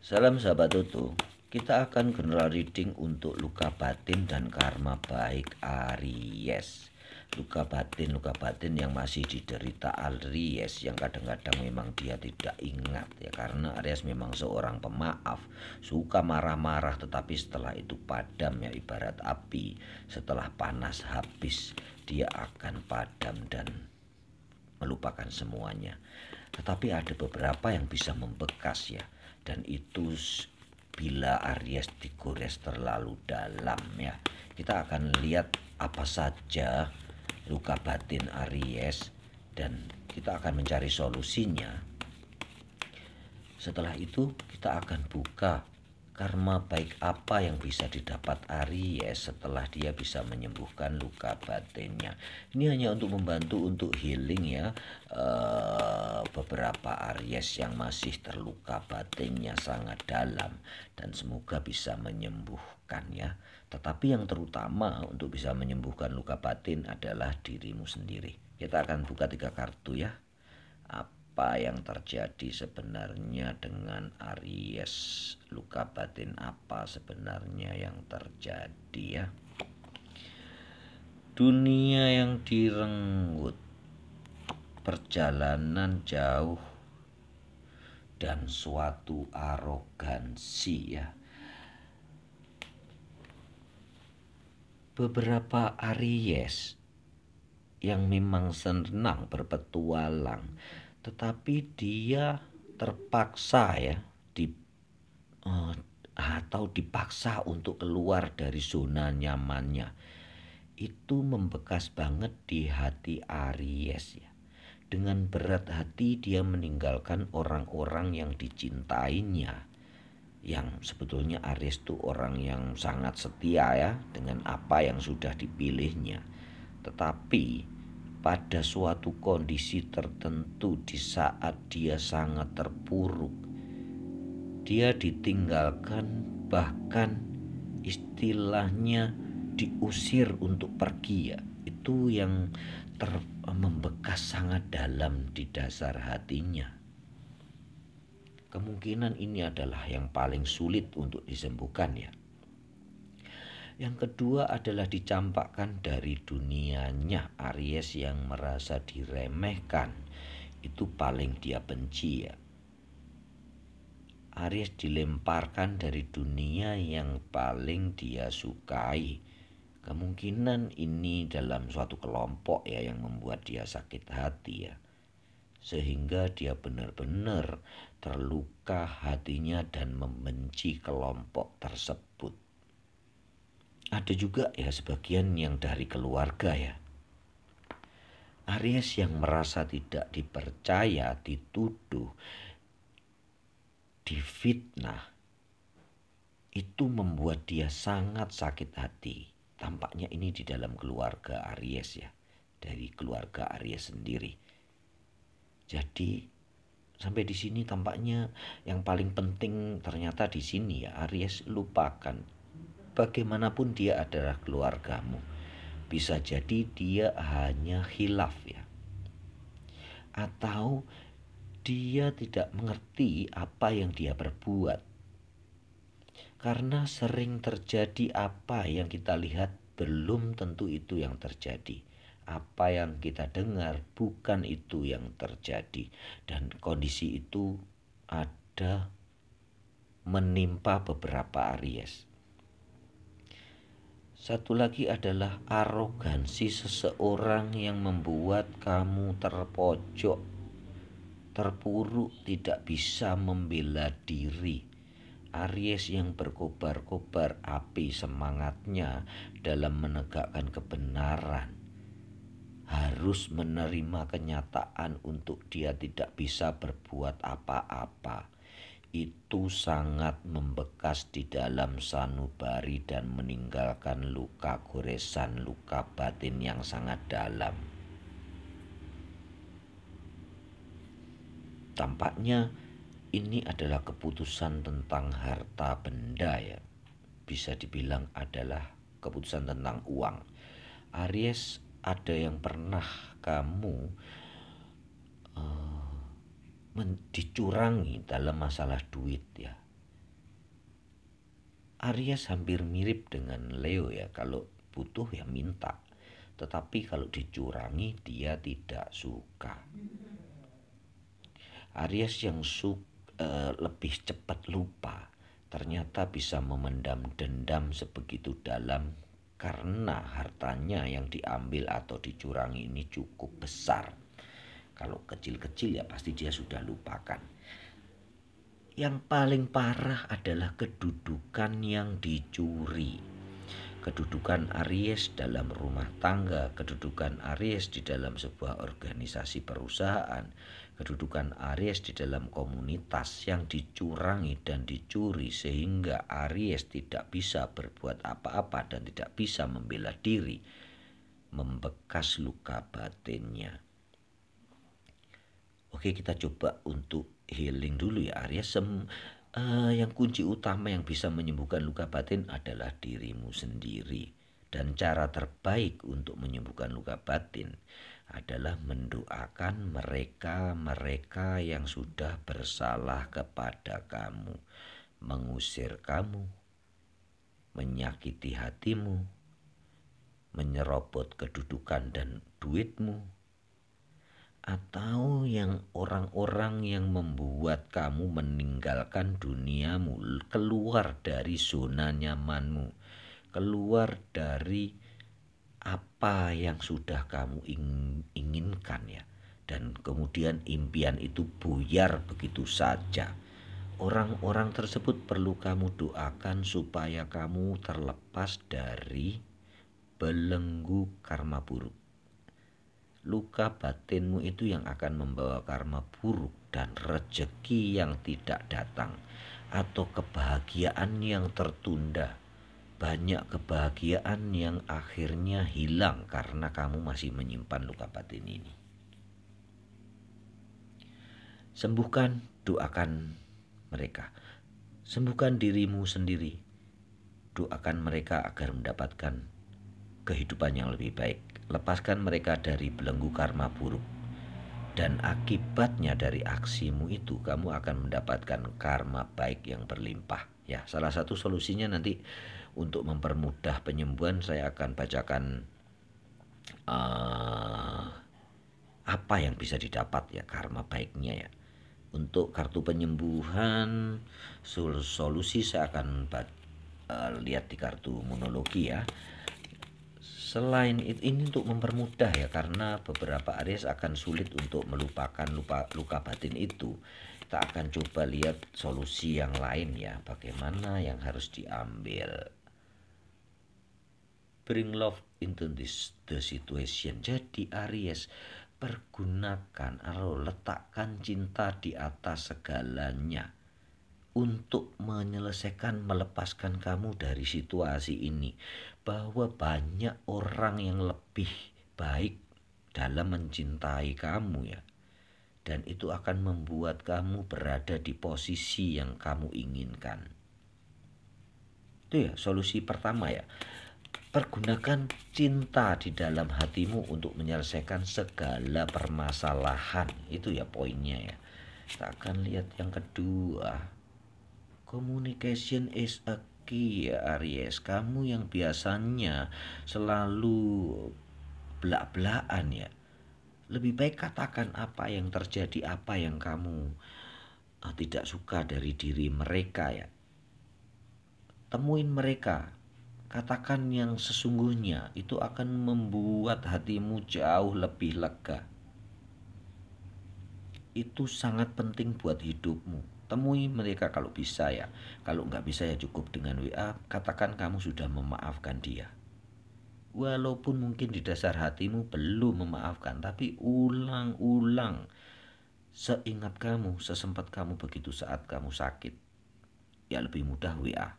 Salam sahabat Tutu. Kita akan general reading untuk luka batin dan karma baik Aries. Luka batin yang masih diderita Aries, yang kadang-kadang memang dia tidak ingat ya, karena Aries memang seorang pemaaf, suka marah-marah tetapi setelah itu padam ya, ibarat api. Setelah panas habis, dia akan padam dan melupakan semuanya. Tetapi ada beberapa yang bisa membekas ya, dan itu bila Aries digores terlalu dalam ya. Kita akan lihat apa saja luka batin Aries dan kita akan mencari solusinya. Setelah itu kita akan buka karma baik apa yang bisa didapat Aries setelah dia bisa menyembuhkan luka batinnya. Ini hanya untuk membantu untuk healing ya, beberapa Aries yang masih terluka batinnya sangat dalam, dan semoga bisa menyembuhkan ya. Tetapi yang terutama untuk bisa menyembuhkan luka batin adalah dirimu sendiri. Kita akan buka 3 kartu ya. Apa yang terjadi sebenarnya dengan Aries? Luka batin apa sebenarnya yang terjadi ya? Dunia yang direnggut, perjalanan jauh, dan suatu arogansi ya. Beberapa Aries yang memang senang berpetualang, tetapi dia terpaksa ya atau dipaksa untuk keluar dari zona nyamannya. Itu membekas banget di hati Aries ya. Dengan berat hati dia meninggalkan orang-orang yang dicintainya, yang sebetulnya Aries itu orang yang sangat setia ya dengan apa yang sudah dipilihnya. Tetapi pada suatu kondisi tertentu, di saat dia sangat terpuruk, dia ditinggalkan, bahkan istilahnya diusir untuk pergi ya. Itu yang membekas sangat dalam di dasar hatinya. Kemungkinan ini adalah yang paling sulit untuk disembuhkan ya. Yang kedua adalah dicampakkan dari dunianya. Aries yang merasa diremehkan, itu paling dia benci ya. Aries dilemparkan dari dunia yang paling dia sukai. Kemungkinan ini dalam suatu kelompok ya yang membuat dia sakit hati ya. Sehingga dia benar-benar terluka hatinya dan membenci kelompok tersebut. Ada juga ya sebagian yang dari keluarga ya. Aries yang merasa tidak dipercaya, dituduh, difitnah, itu membuat dia sangat sakit hati. Tampaknya ini di dalam keluarga Aries ya, dari keluarga Aries sendiri. Jadi sampai di sini tampaknya yang paling penting ternyata di sini ya, Aries lupakan. Bagaimanapun dia adalah keluargamu, bisa jadi dia hanya khilaf ya, atau dia tidak mengerti apa yang dia perbuat. Karena sering terjadi apa yang kita lihat belum tentu itu yang terjadi. Apa yang kita dengar bukan itu yang terjadi. Dan kondisi itu ada menimpa beberapa Aries. Satu lagi adalah arogansi seseorang yang membuat kamu terpojok, terpuruk, tidak bisa membela diri. Aries yang berkobar-kobar api semangatnya dalam menegakkan kebenaran, harus menerima kenyataan untuk dia tidak bisa berbuat apa-apa. Itu sangat membekas di dalam sanubari dan meninggalkan luka goresan, luka batin yang sangat dalam. Tampaknya ini adalah keputusan tentang harta benda ya. Bisa dibilang adalah keputusan tentang uang. Aries, ada yang pernah kamu dicurangi dalam masalah duit ya. Aries hampir mirip dengan Leo ya, kalau butuh ya minta. Tetapi kalau dicurangi dia tidak suka. Aries yang lebih cepat lupa ternyata bisa memendam dendam sebegitu dalam karena hartanya yang diambil atau dicurangi ini cukup besar. Kalau kecil-kecil ya pasti dia sudah lupakan. Yang paling parah adalah kedudukan yang dicuri. Kedudukan Aries dalam rumah tangga, kedudukan Aries di dalam sebuah organisasi perusahaan, kedudukan Aries di dalam komunitas yang dicurangi dan dicuri sehingga Aries tidak bisa berbuat apa-apa dan tidak bisa membela diri, membekas luka batinnya. Oke, kita coba untuk healing dulu ya Aries. Yang kunci utama yang bisa menyembuhkan luka batin adalah dirimu sendiri. Dan cara terbaik untuk menyembuhkan luka batin adalah mendoakan mereka-mereka yang sudah bersalah kepada kamu, mengusir kamu, menyakiti hatimu, menyerobot kedudukan dan duitmu, atau yang orang-orang yang membuat kamu meninggalkan duniamu, keluar dari zona nyamanmu, keluar dari apa yang sudah kamu inginkan ya, dan kemudian impian itu buyar begitu saja. Orang-orang tersebut perlu kamu doakan supaya kamu terlepas dari belenggu karma buruk. Luka batinmu itu yang akan membawa karma buruk dan rezeki yang tidak datang atau kebahagiaan yang tertunda. Banyak kebahagiaan yang akhirnya hilang karena kamu masih menyimpan luka batin ini. Sembuhkan, doakan mereka. Sembuhkan dirimu sendiri. Doakan mereka agar mendapatkan kehidupan yang lebih baik. Lepaskan mereka dari belenggu karma buruk. Dan akibatnya dari aksimu itu kamu akan mendapatkan karma baik yang berlimpah. Ya, salah satu solusinya nanti untuk mempermudah penyembuhan saya akan bacakan apa yang bisa didapat ya karma baiknya ya. Untuk kartu penyembuhan solusi saya akan lihat di kartu monologi ya. Selain itu ini untuk mempermudah ya, karena beberapa Aries akan sulit untuk melupakan luka batin itu. Kita akan coba lihat solusi yang lain ya, bagaimana yang harus diambil. Bring love into the situation. Jadi Aries, pergunakan atau letakkan cinta di atas segalanya untuk menyelesaikan, melepaskan kamu dari situasi ini. Bahwa banyak orang yang lebih baik dalam mencintai kamu ya. Dan itu akan membuat kamu berada di posisi yang kamu inginkan. Itu ya solusi pertama ya. Pergunakan cinta di dalam hatimu untuk menyelesaikan segala permasalahan. Itu ya poinnya ya. Kita akan lihat yang kedua. Communication is a key ya Aries. Kamu yang biasanya selalu belak-belakan ya, lebih baik katakan apa yang terjadi, apa yang kamu tidak suka dari diri mereka ya. Temuin mereka, katakan yang sesungguhnya, itu akan membuat hatimu jauh lebih lega. Itu sangat penting buat hidupmu. Temui mereka kalau bisa ya. Kalau nggak bisa ya cukup dengan WA, katakan kamu sudah memaafkan dia. Walaupun mungkin di dasar hatimu belum memaafkan, tapi ulang-ulang. Seingat kamu, sesempat kamu begitu saat kamu sakit. Ya lebih mudah WA.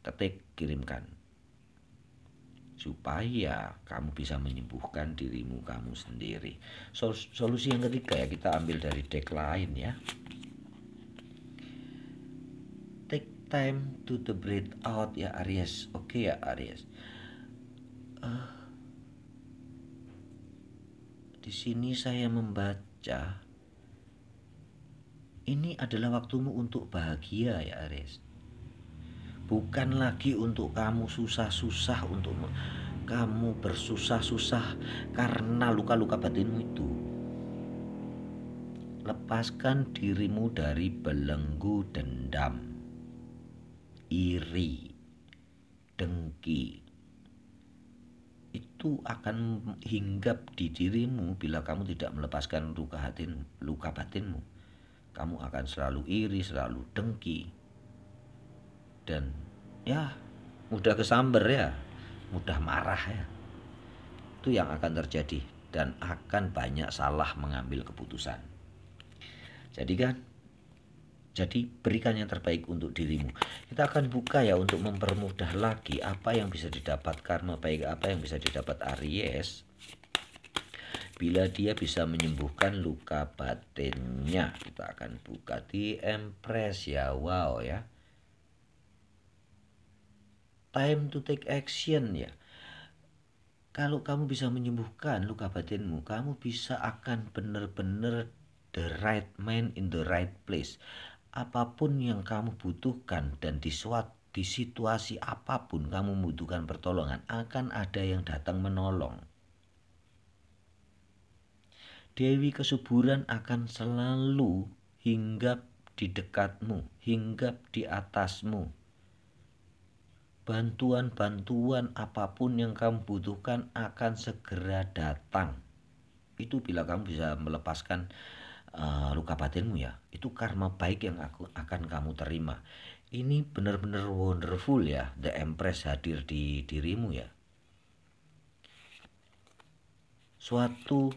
Ketik, kirimkan. Supaya kamu bisa menyembuhkan dirimu kamu sendiri. Solusi yang ketiga ya, kita ambil dari deck lain ya. Take time to the breathe out ya Aries. Oke ya Aries. Di sini saya membaca ini adalah waktumu untuk bahagia ya Aries. Bukan lagi untuk kamu susah-susah, untuk kamu bersusah-susah karena luka-luka batinmu itu. Lepaskan dirimu dari belenggu dendam, iri, dengki. Itu akan hinggap di dirimu bila kamu tidak melepaskan luka batinmu. Kamu akan selalu iri, selalu dengki. Dan ya mudah kesamber ya, mudah marah ya. Itu yang akan terjadi dan akan banyak salah mengambil keputusan. Jadi berikan yang terbaik untuk dirimu. Kita akan buka ya untuk mempermudah lagi apa yang bisa didapat karma baik, apa yang bisa didapat Aries bila dia bisa menyembuhkan luka batinnya. Kita akan buka di Empress ya. Wow ya. Time to take action ya. Kalau kamu bisa menyembuhkan luka batinmu, kamu bisa akan benar-benar the right man in the right place. Apapun yang kamu butuhkan dan di situasi apapun kamu membutuhkan pertolongan, akan ada yang datang menolong. Dewi kesuburan akan selalu hinggap di dekatmu, hinggap di atasmu. Bantuan-bantuan apapun yang kamu butuhkan akan segera datang. Itu bila kamu bisa melepaskan luka batinmu ya. Itu karma baik yang akan kamu terima. Ini benar-benar wonderful ya. The Empress hadir di dirimu ya. Suatu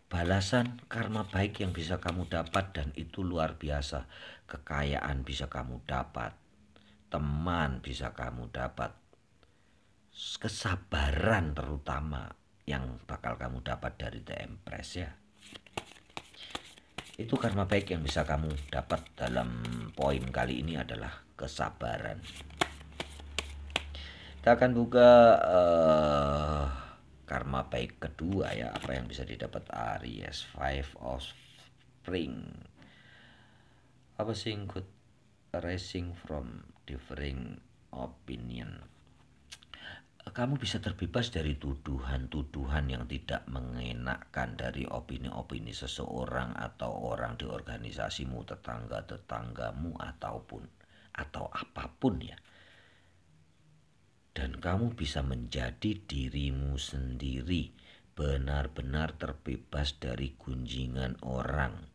balasan karma baik yang bisa kamu dapat dan itu luar biasa. Kekayaan bisa kamu dapat. Teman bisa kamu dapat. Kesabaran terutama yang bakal kamu dapat dari The Empress ya. Itu karma baik yang bisa kamu dapat dalam poin kali ini adalah kesabaran. Kita akan buka karma baik kedua ya. Apa yang bisa didapat Aries? Five of Spring. Apa sih include rising from differing opinion. Kamu bisa terbebas dari tuduhan-tuduhan yang tidak mengenakan dari opini-opini seseorang atau orang di organisasimu, tetangga-tetanggamu atau apapun ya. Dan kamu bisa menjadi dirimu sendiri, benar-benar terbebas dari gunjingan orang.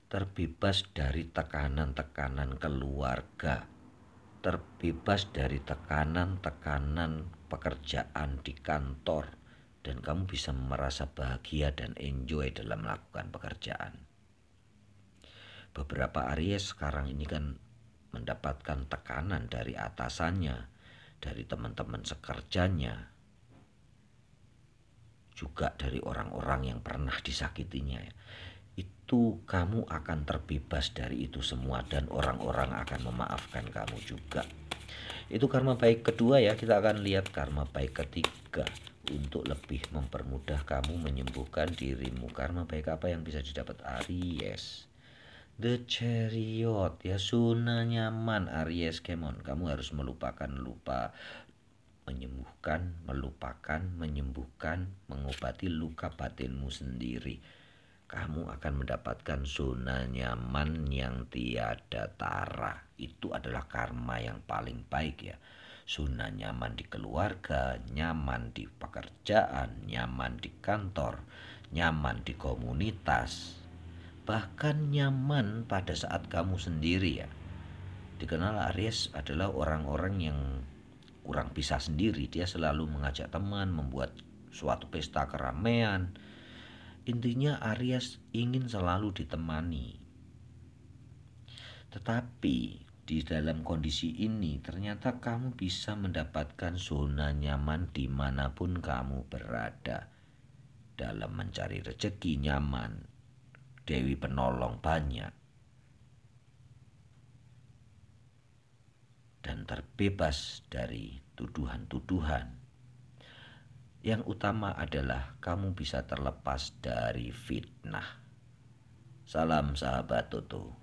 Terbebas dari tekanan-tekanan keluarga. Terbebas dari tekanan-tekanan pekerjaan di kantor dan kamu bisa merasa bahagia dan enjoy dalam melakukan pekerjaan. Beberapa Aries sekarang ini kan mendapatkan tekanan dari atasannya, dari teman-teman sekerjanya, juga dari orang-orang yang pernah disakitinya. Itu kamu akan terbebas dari itu semua dan orang-orang akan memaafkan kamu juga. Itu karma baik kedua ya. Kita akan lihat karma baik ketiga untuk lebih mempermudah kamu menyembuhkan dirimu. Karma baik apa yang bisa didapat Aries? The Chariot ya, zona nyaman Aries. Come on, kamu harus melupakan lupa, menyembuhkan, melupakan, menyembuhkan, mengobati luka batinmu sendiri. Kamu akan mendapatkan zona nyaman yang tiada tara. Itu adalah karma yang paling baik ya. Zona nyaman di keluarga, nyaman di pekerjaan, nyaman di kantor, nyaman di komunitas. Bahkan nyaman pada saat kamu sendiri ya. Dikenal Aries adalah orang-orang yang kurang bisa sendiri. Dia selalu mengajak teman, membuat suatu pesta keramaian. Intinya Aries ingin selalu ditemani. Tetapi di dalam kondisi ini ternyata kamu bisa mendapatkan zona nyaman dimanapun kamu berada. Dalam mencari rezeki nyaman, Dewi penolong banyak. Dan terbebas dari tuduhan-tuduhan. Yang utama adalah kamu bisa terlepas dari fitnah. Salam sahabat Toto.